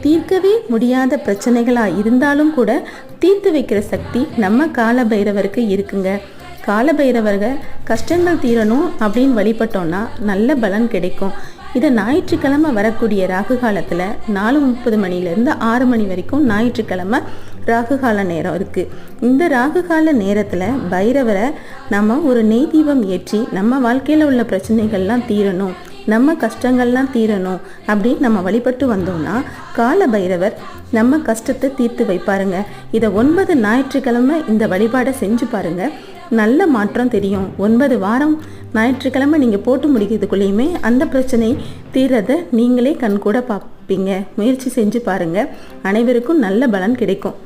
தீர்க்கவே முடியாத பிரச்சனைகளாக இருந்தாலும் கூட தீர்த்து வைக்கிற சக்தி நம்ம கால பைரவருக்கு இருக்குங்க. கால பைரவர்கள் கஷ்டங்கள் தீரணும் அப்படின்னு வழிபட்டோன்னா நல்ல பலன் கிடைக்கும். இதை ஞாயிற்றுக்கிழமை வரக்கூடிய ராகு காலத்தில் 4:30 மணிலேருந்து 6 மணி வரைக்கும் ஞாயிற்றுக்கிழமை ராகு கால நேரம் இருக்குது. இந்த ராகு கால நேரத்தில் பைரவரை நம்ம ஒரு நெய் தீபம் ஏற்றி நம்ம வாழ்க்கையில் உள்ள பிரச்சனைகள்லாம் தீரணும், நம்ம கஷ்டங்கள்லாம் தீரணும் அப்படின்னு நம்ம வழிபட்டு வந்தோம்னா கால பைரவர் நம்ம கஷ்டத்தை தீர்த்து வைப்பாருங்க. இதை 9 ஞாயிற்றுக்கிழமை இந்த வழிபாடை செஞ்சு பாருங்கள், நல்ல மாற்றம் தெரியும். 9 வாரம் ஞாயிற்றுக்கிழமை நீங்கள் போட்டு முடிக்கிறதுக்குள்ளேயுமே அந்த பிரச்சனை தீர்றதை நீங்களே கண்கூட பார்ப்பீங்க. முயற்சி செஞ்சு பாருங்கள், அனைவருக்கும் நல்ல பலன் கிடைக்கும்.